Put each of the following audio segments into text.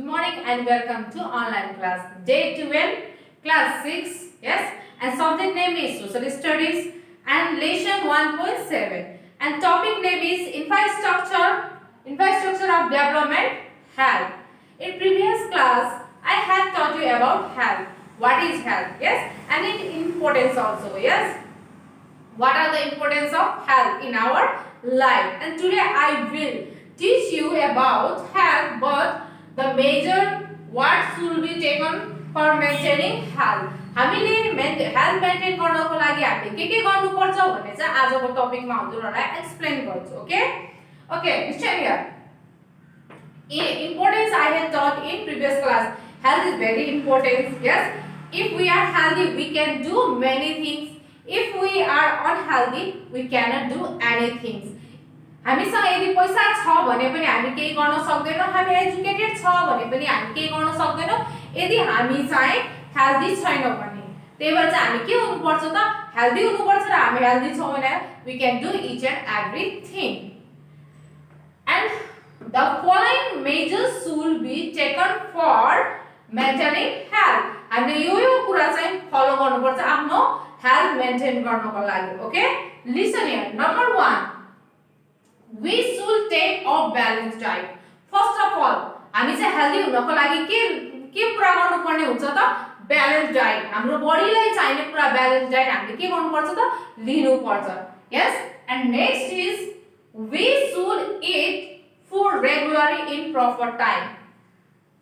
morning and welcome to online class. Day 12, class 6, yes, and subject name is Social Studies and lesson 1.7 and topic name is infrastructure of development, health. In previous class, I have taught you about health. What is health? Yes, and its importance also. Yes, what are the importance of health in our life? And today I will teach you about health, but the major what should be taken for maintaining health. हामीले health maintain गर्नको लागि हामीले के गर्नु पर्छ भन्ने चाहिँ आजको टपिकमा हजुरहरुलाई एक्सप्लेन गर्छु. Okay, listen here. Importance I have taught in previous class. Health is very important. Yes, if we are healthy, we can do many things. If we are unhealthy, we cannot do anything. हामीसँग यदि पैसा छ भने पनि हामी केही गर्न सक्दैनौं, हामी एजुकेटेड छ भने पनि हामी केही गर्न सक्दैनौं यदि हामी चाहिँ हेल्दी छैनौं भने. त्यही भएर चाहिँ हामी के हुनुपर्छ त हेल्दी हुनुपर्छ र हामी हेल्दी छौं भने we can do each and everything. And the following measures should be taken for maintaining health. हामीले यो कुरा चाहिँ फलो गर्नुपर्छ आफ्नो health maintain गर्नको लागि. Okay, listen here. Number 1, we should take a balanced diet. First of all, हामी चाहिँ हेल्दी हुनको लागि के पुरा गर्नुपर्ने हुन्छ त ब्यालेन्स डाइट. हाम्रो बडीलाई चाहिने पुरा ब्यालेन्स डाइट हामीले के गर्नुपर्छ त लिनुपर्छ. Yes, and next is we should eat food regularly in proper time.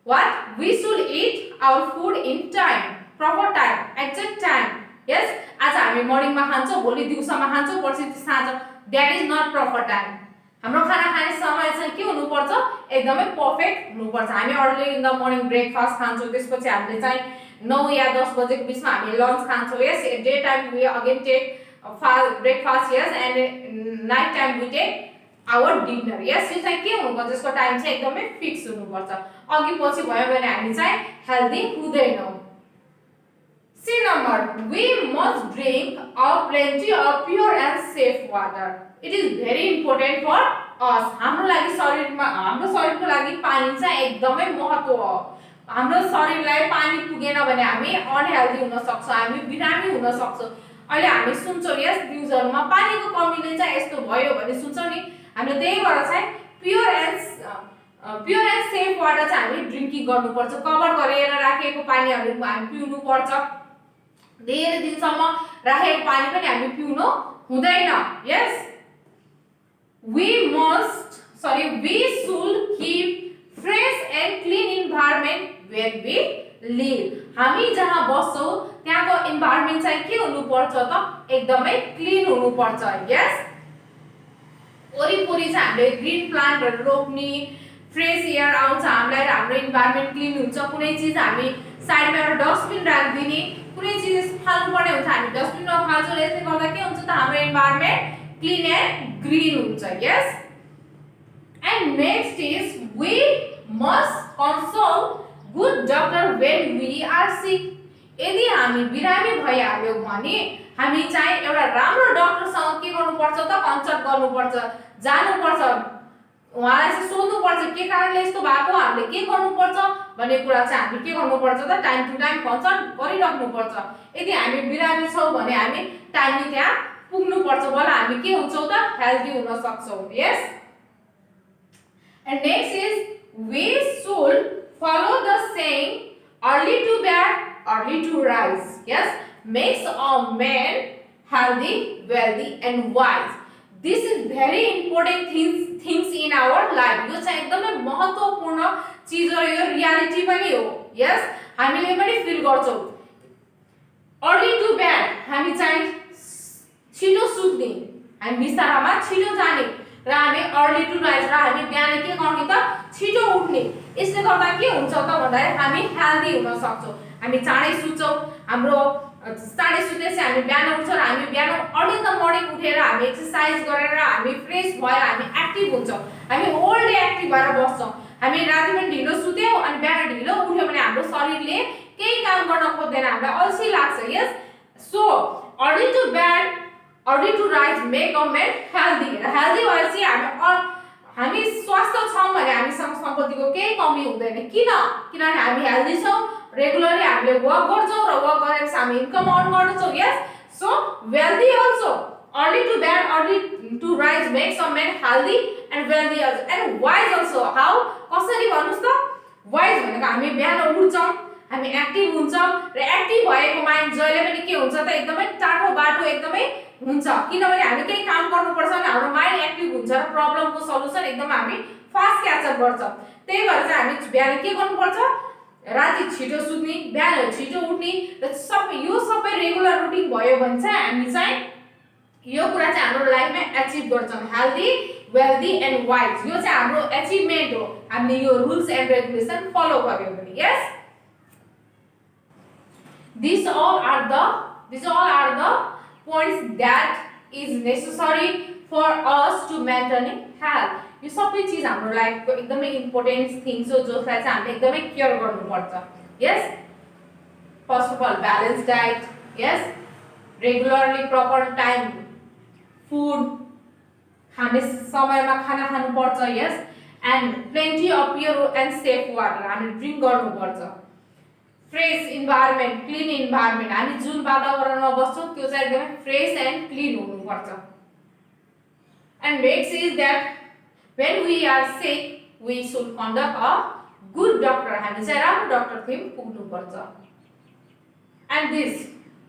What? We should eat our food in time, proper time, exact time. Yes, आज हामी मर्निङमा खान्छौं, भोलि दिउँसोमा खान्छौं, पर्सि साँझ. That is not proper time. हाम्रो खाना खाने समय चाहिँ के हुनुपर्छ एकदमै परफेक्ट हुनुपर्छ. हामी early in the morning breakfast खान्छौं, त्यसपछि हामीले चाहिँ 9 या 10 बजेको बीचमा हामी लन्च खान्छौं. Yes, day time we again take breakfast. Yes, and night time we take our dinner. Yes, यो चाहिँ के हुनुपर्छ त्यसको टाइम चाहिँ एकदमै फिक्स हुनुपर्छ. अघि पछि भयो भने हामी चाहिँ healthy हुँदैनौं. C number, we must drink plenty of pure and safe water. It is very important for us. हाम्रो लागि हाम्रो शरीरको लागि पानी चाहिँ एकदमै महत्त्व हो. हाम्रो शरीरलाई पानी पुगेन भने हामी अनहेल्दी हुन सक्छौं, हामी बिरामी हुन सक्छौं. अहिले हामी सुन्छौं यस न्यूजहरुमा पानीको कमीले चाहिँ यस्तो भयो भने सुन्छौं नि. हामीले त्यही भएर चाहिँ प्योर एन्ड सेफ वाटर चाहिँ हामी ड्रिंकिङ गर्नुपर्छ. कभर गरेर राखेको पानीहरु हामी पिउनु पर्छ. धेरै दिनसम्म राखेको पानी पनि हामी पिउनु हुँदैन. यस, we should keep fresh and clean environment where we live. हामी जहाँ बस्छौं त्यहाँको इन्भाइरोमेन्ट चाहिँ के हुनुपर्छ त एकदमै क्लीन हुनुपर्छ. यस, वरिपरि चाहिँ हामीले ग्रीन प्लान्टहरु रोप्ने, फ्रेश एयर आउँछ हामीलाई र हाम्रो इन्भाइरोमेन्ट क्लीन हुन्छ. कुनै चीज हामी साइडमा एउटा डस्टबिन राख्दिने, कुनै चीज फाल्नु पर्ने हुन्छ हामी डस्टबिनमा फाल्छौं. यसले गर्दा के हुन्छ त हाम्रो environment clean and green huncha. Yes, and next is we must consult good doctor when we are sick. यदि हामी बिरामी भइहाल्यो भने हामी चाहिँ एउटा राम्रो डाक्टरसँग के गर्नुपर्छ त कन्सल्ट गर्नुपर्छ, जानुपर्छ, उहाँलाई चाहिँ सोध्नुपर्छ के कारणले यस्तो भएको, हामीले के गर्नुपर्छ भन्ने कुरा चाहिँ हामी के गर्नुपर्छ त टाइम टु टाइम कन्सल्ट गरिराख्नुपर्छ. यदि हामी बिरामी छौं भने हामी टाइमली त्यहाँ पुग्नु पर्छ, बल हामी के हुन्छौं त हेल्दी हुन सक्छौं. यस, and next is we should follow the saying early to bed early to rise. Yes, makes a man healthy, wealthy and wise. This is very important things in our life. यो चाहिँ एकदमै महत्त्वपूर्ण चीज हो, यो reality पनि हो. यस, हामीले पनि फिल गर्छौं. early to bed हामी चाहिँ छिटो सुत्ने, हामी बिस्तारामा छिटो जाने र हामी अर्ली टु राइज र हामी बिहान के गर्ने त छिटो उठ्ने. यसले गर्दा के हुन्छ त भन्दाखेरि हामी हेल्दी हुन सक्छौं. हामी चाँडै सुत्छौं, हाम्रो चाँडै सुतेपछि हामी बिहान उठ्छौं र हामी बिहान अर्ली द मर्निङ उठेर हामी एक्सरसाइज गरेर हामी फ्रेश भएर हामी एक्टिभ हुन्छौं. हामी होल डे एक्टिभ भएर बस्छौं. हामी राति पनि ढिलो सुत्यौं अनि बिहान ढिलो उठ्यौं भने हाम्रो शरीरले केही काम गर्न खोज्दैन, हामीलाई अल्छी लाग्छ. Yes, so early to bed early to rise make a man healthy. Healthy भएपछि हामी स्वस्थ छौं भने हामीसँग सम्पत्तिको केही कमी हुँदैन। किनभने हामी हेल्दी छौं, रेगुलरली हामीले वर्क गर्छौं र वर्क गरेपछि हामी इन्कम अर्न गर्छौं। Yes, so wealthy also, early to bed, early to rise makes a man healthy and wealthy also, and wise also. How? कसरी भन्नुस् त? वाइज भनेको हामी बिहान उठ्छौं, हामी एक्टिभ हुन्छौं र एक्टिभ भएको माइन्ड जहिले पनि के हुन्छ त एकदमै टाटो बाटो एकदमै हुन्छ। किनभने हामी केही काम गर्नुपर्छ भने हाम्रो माइन्ड एक्टिभ हुन्छ र प्रब्लमको सल्युसन एकदम हामी फास्ट क्याचअप गर्छौं। त्यही भएर चाहिँ हामी बिहान के गर्नुपर्छ? राति छिटो सुत्ने, बिहान छिटो उठ्ने र यो सबै रेगुलर रुटिन भयो भने चाहिँ हामी चाहिँ यो कुरा चाहिँ हाम्रो लाइफमा अचिभ गर्छौं। हेल्दी, वेल्दी एन्ड वाइज, यो चाहिँ हाम्रो अचिभमेन्ट हो हामीले यो रुल्स एन्ड रेगुलेसन फलो गर्यो भने। यस, these all are the points that is necessary for us to maintaining health. यो सबै चीज हाम्रो लाइफको एकदमै इम्पोर्टेन्ट थिंग्स हो जसलाई चाहिँ हामीले एकदमै केयर गर्नुपर्छ। Yes, first of all balance diet, yes, regularly proper time food, हामीले समयमा खाना खानुपर्छ। Yes, and plenty of pure and safe water हामीले ड्रिङ्क गर्नुपर्छ। फ्रेश इन्भाइरोमेन्ट, क्लीन इन्भाइरोमेन्ट, हामी जुन वातावरणमा बस्छौं त्यो चाहिँ एकदमै फ्रेश एन्ड क्लीन हुनुपर्छ। And next is that when we are sick we should conduct a good doctor, हामी चाहिँ राम्रो डाक्टर थिम पुग्नुपर्छ। and this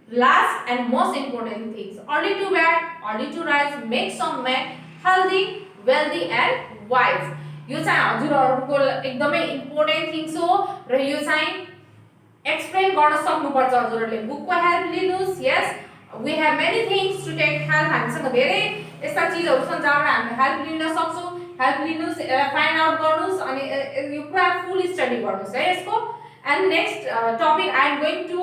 last and most important things, early to bed, early to rise makes a man healthy, wealthy and wise. यो चाहिँ हजुरहरुको एकदमै important things हो र यो चाहिँ एक्सप्लेन गर्न सक्नुपर्छ हजुरहरुले। बुकको हेल्प लिनुस्। Yes, we have many things to take help, हामीसँग धेरै यस्ता चीजहरु छन् जहाँबाट हामीले हेल्प लिन सक्छौं। हेल्प लिनुस्, फाइन्ड आउट गर्नुस् अनि यो पुरा फुल स्टडी गर्नुस् है यसको। And next topic I am going to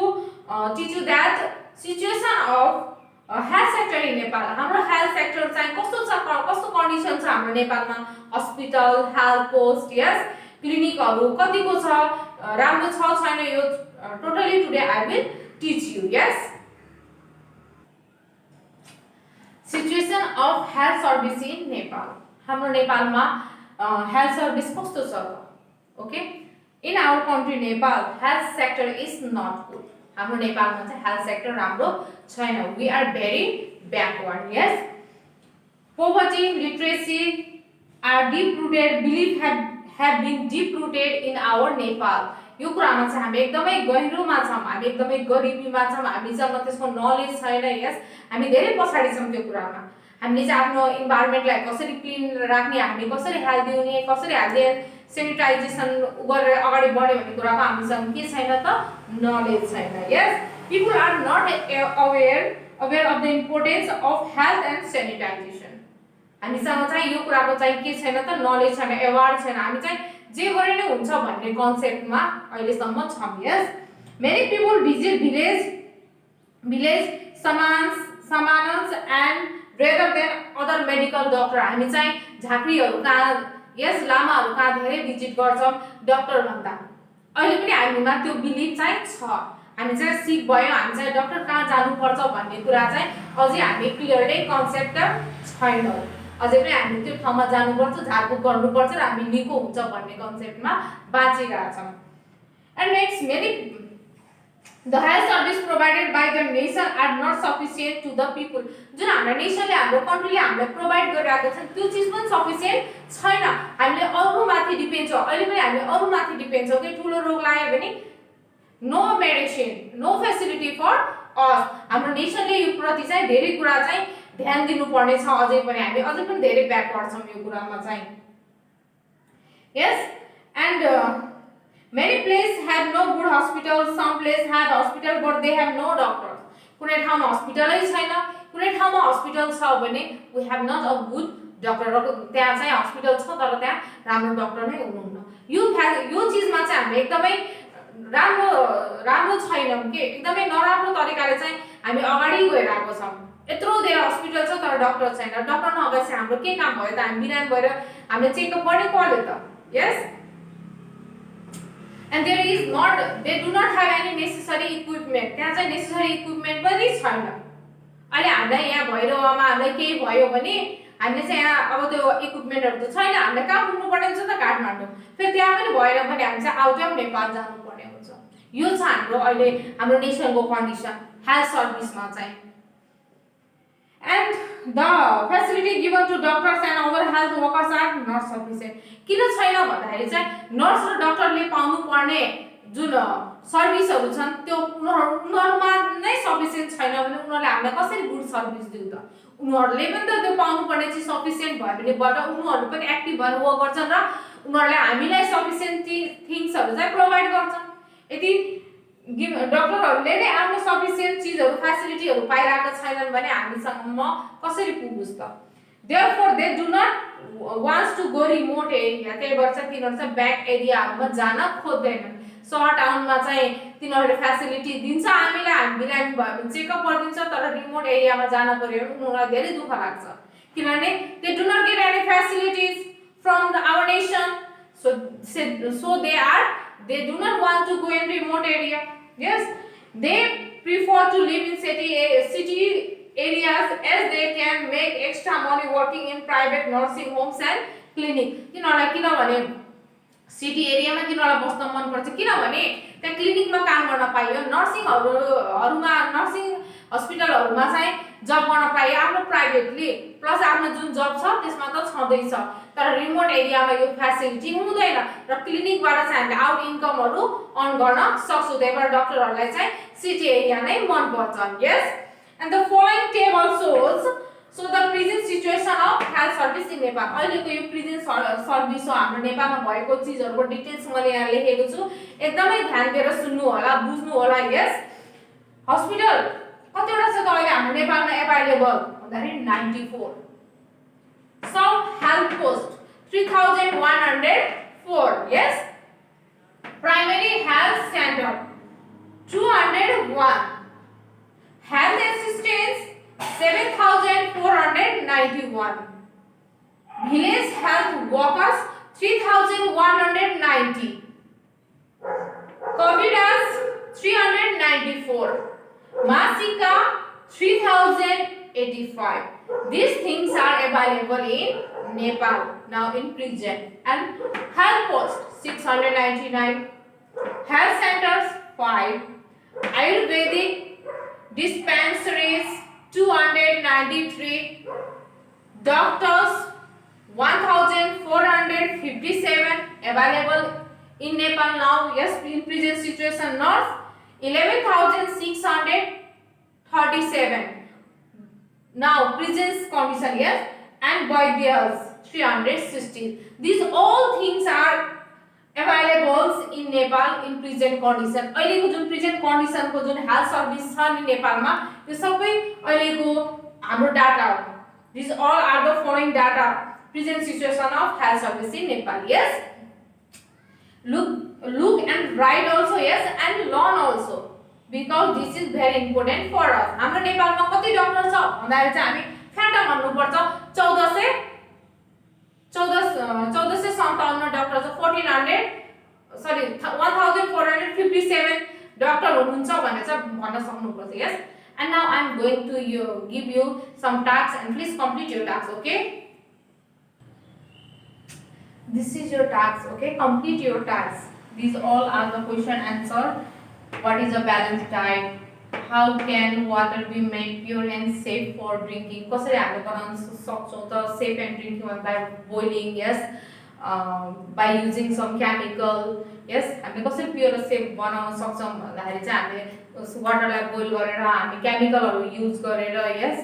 teach you that situation of health sector in Nepal. हाम्रो हेल्थ सेक्टर चाहिँ कस्तो छ, कस्तो कन्डिसन छ हाम्रो नेपालमा? हस्पिटल, हेल्थ पोस्ट, यस, क्लिनिकहरु कतिको छ, राम्रो छ छैन, यो totally today I will teach you. Yes, situation of health service in Nepal. हाम्रो नेपालमा हेल्थ सर्भिस कस्तो छ त? Okay, in our country Nepal health sector is not good. हाम्रो नेपालमा चाहिँ हेल्थ सेक्टर राम्रो छैन। We are very backward. Yes, poverty, literacy are deep rooted, belief have been deep rooted in our Nepal. यो कुरामा चाहिँ हामी एकदमै गहिरोमा छौं, हामी एकदमै गरिबीमा छौं, हामीसँग त्यसको नलेज छैन। यस, हामी धेरै पछाडी छौं त्यो कुरामा। हामीले चाहिँ आफ्नो इन्भाइरोमेन्टलाई कसरी क्लीन राख्ने, हामी कसरी हेल्दी हुने, कसरी हामीले सेनिटाइजेसन गरेर अगाडि बढ्ने भन्ने कुराको हामीसँग के छैन त? नलेज छैन। Yes, people are not aware of the importance of health and sanitization. हामीसँग चाहिँ यो कुराको चाहिँ के छैन त? नलेज छैन, अवेयर छैन। हामी चाहिँ जे गरे नै हुन्छ भन्ने कन्सेप्टमा अहिलेसम्म छौं। Yes, many people visit village shamans and rather than other medical doctor. हामी चाहिँ झाँक्रीहरु कहाँ, यस, लामाहरु कहाँ धेरै भिजिट गर्छौं डाक्टर भन्दा। अहिले पनि हामीमा त्यो बिलिफ चाहिँ छ। हामी चाहिँ सिक भयो, हामी चाहिँ डाक्टर कहाँ जानुपर्छ भन्ने कुरा चाहिँ अझै हामी क्लियरली कन्सेप्ट छैन। अझै पनि हामी त्यो ठाउँमा जानुपर्छ, झारफुक गर्नुपर्छ र हामी निको हुन्छ भन्ने कन्सेप्टमा बाँचिरहेका छौं। And next, many the health service provided by the nation are not sufficient to the people। जुन हाम्रो नेसनले, हाम्रो कन्ट्रीले हामीलाई प्रोवाइड गरिरहेको छ त्यो चीज पनि सफिसिएन्ट छैन। हामीले अरूमाथि डिपेन्ड छौं, अहिले पनि हामी अरूमाथि डिपेन्ड छौं। के ठुलो रोग लाग्यो भने no medicine, no facility for us. हाम्रो नेसनले यो प्रति चाहिँ धेरै कुरा चाहिँ ध्यान दिनुपर्ने छ। अझै पनि हामी अझै पनि धेरै ब्याकवर्ड छौं यो कुरामा चाहिँ। यस, and many places have no good hospitals, some places have hospital but they have no doctors। कुनै ठाउँमा हस्पिटलै छैन, कुनै ठाउँमा हस्पिटल छ भने we have not a good doctor। त्यहाँ चाहिँ हस्पिटल छ तर त्यहाँ राम्रो डाक्टर नै हुनुहुन्न। यो चीजमा चाहिँ हामी एकदमै राम्रो छैनौं के, एकदमै नराम्रो तरिकाले चाहिँ हामी अगाडि गइरहेको छौं। यत्रो धेरै हस्पिटल छ तर डाक्टर छैन। डाक्टर नभएपछि हाम्रो के काम भयो त? हामी बिरामी भएर हामीले चेकअप गर्ने कसले त? यस, and they do not have any necessary equipment। त्यहाँ चाहिँ नेसेसरी इक्विपमेन्ट पनि छैन। अहिले हामीलाई यहाँ भैरवमा हामीलाई केही भयो भने हामीले चाहिँ यहाँ अब त्यो इक्विपमेन्टहरु त छैन, हामीले कहाँ पुग्नु पर्ने हुन्छ त काठमाडौँ, फेरि त्यहाँ पनि भएन भने हामी चाहिँ आउट अफ नेपाल जानुपर्ने हुन्छ। यो छ हाम्रो अहिले हाम्रो नेसनको कन्डिसन हेल्थ सर्भिसमा चाहिँ। And the facility given to doctors and other health workers are not sufficient. किन छैन भन्दाखेरि चाहिँ नर्स र डाक्टरले पाउनु पर्ने जुन सर्भिसहरु छन् त्यो उनीहरुमा नै सफिसिएन्ट छैन भने उनीहरुले हामीलाई कसरी गुड सर्भिस दिउ त? उनीहरुले पनि त त्यो पाउनु पर्ने चाहिँ सफिसिएन्ट भयो भने बाट उनीहरु पनि एक्टिभ भएर वर्क गर्छन् र उनीहरुले हामीलाई सफिसिएन्ट थिंग्सहरु चाहिँ प्रोवाइड गर्छन्। यदि डक्टरहरुले नै आफ्नो सफिसिएन्ट चीजहरु फ्यासिलिटीहरु पाइरहेको छैनन् भने हामीसँग कसरी पुग्नुस् त? Therefore they do not wants to go remote area, त्यही भएर चाहिँ तिनीहरु चाहिँ ब्याक एरियाहरुमा जान खोज्दैनन्। सर्ट टाउनमा चाहिँ तिनीहरुले फ्यासिलिटी दिन्छ हामीलाई, हामी बिरामी भयो भने चेकअप गरिदिन्छ, तर रिमोट एरियामा जान पर्यो भने उनीहरुलाई धेरै दुःख लाग्छ किनभने they do not get any facilities from our nation, so they do not want to go in remote area. Yes, they prefer to live in city areas as they can make extra money working in private nursing homes and clinic. किनभने city एरियामा किनलाई बस्न मन पर्छ किनभने त्यहाँ क्लिनिकमा काम गर्न पाइयो, नर्सिङहरुमा नर्सिङ हस्पिटलहरुमा चाहिँ जब गर्न पाइयो आफ्नो प्राइभेटली प्लस आफ्नो जुन जब छ त्यसमा त छँदैछ, तर रिमोट एरियामा यो फ्यासिलिटी हुँदैन र क्लिनिकबाट चाहिँ हामीले आउट इन्कमहरु अर्न गर्न सक्छौं। त्यही भएर डाक्टरहरुलाई चाहिँ सिटी एरिया नै मन पर्छ। यस, and the following table shows the present situation of health service in Nepal. अहिलेको यो प्रेजेन्ट सर्भिस हो हाम्रो नेपालमा भएको चीजहरुको डिटेल्स मैले यहाँ लेखेको छु, एकदमै ध्यान दिएर सुन्नु होला, बुझ्नु होला। यस, हस्पिटल कतिवटा छ त अहिले हाम्रो नेपालमा अवेलेबल भन्दाखेरि 94। Sub health post 3104। Yes, primary health centre 201, health assistance 7491, village health workers 3190, Covidas 394, Masika 3085. These things are available in Nepal now in present. And health post 699, health centers 5, Ayurvedic dispensaries 293, doctors 1457 available in Nepal now. Yes, in present situation nurse 11637 now present condition. Yes, and Vaidyas 360. These all things are available in Nepal in present condition. अहिलेको जुन present कन्डिसनको जुन health service छ नि नेपालमा त्यो सबै अहिलेको हाम्रो डाटा हो। These all are the following data present situation of health service in Nepal. Yes, look and write also. Yes, and learn also because this is very important for us. हाम्रो नेपालमा कति डाक्टर छ भन्दाखेरि चाहिँ हामी fact भन्नु पर्छ 1457 doctor छ, 1457 डाक्टर हुनुहुन्छ भनेर चाहिँ भन्न सक्नुपर्छ। यस, and now I am going to give you some tasks and please complete your tasks. Okay, this is your task. Okay, complete your tasks. These all are the question answer. What is a balanced diet? How can water be made pure and safe for drinking? कसरी हामीले बनाउन सक्छौं त safe and drinking by boiling? Yes, by using some chemical. Yes, हामीले कसरी pure र safe बनाउन सक्छौं भन्दाखेरि चाहिँ हामीले वाटरलाई बोइल गरेर हामी केमिकलहरु युज गरेर। यस,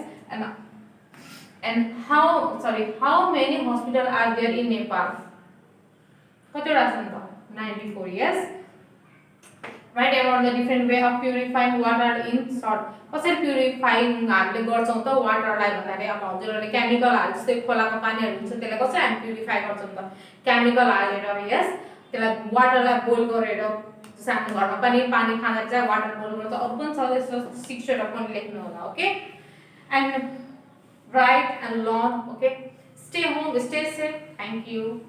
and how many hospital are there in Nepal? कतिवटा छन् त? 94. Yes, write about the different way of purifying water in short. कसरी प्युरिफाइङ हामीले गर्छौं त वाटरलाई भन्दाखेरि अब हजुरहरुले केमिकल हाल्छ, जस्तै खोलाको पानीहरु हुन्छ त्यसलाई कसरी हामी प्युरिफाई गर्छौं त केमिकल हालेर। यस, त्यसलाई वाटरलाई बोइल गरेर, जस्तै हामी घरमा पनि पानी खाँदा चाहिँ वाटर बोइल गर्छ, अरु पनि छ त्यस्तो शिक्षाहरु पनि लेख्नु होला। Okay, and write and learn. Okay, stay home, stay safe. Thank you.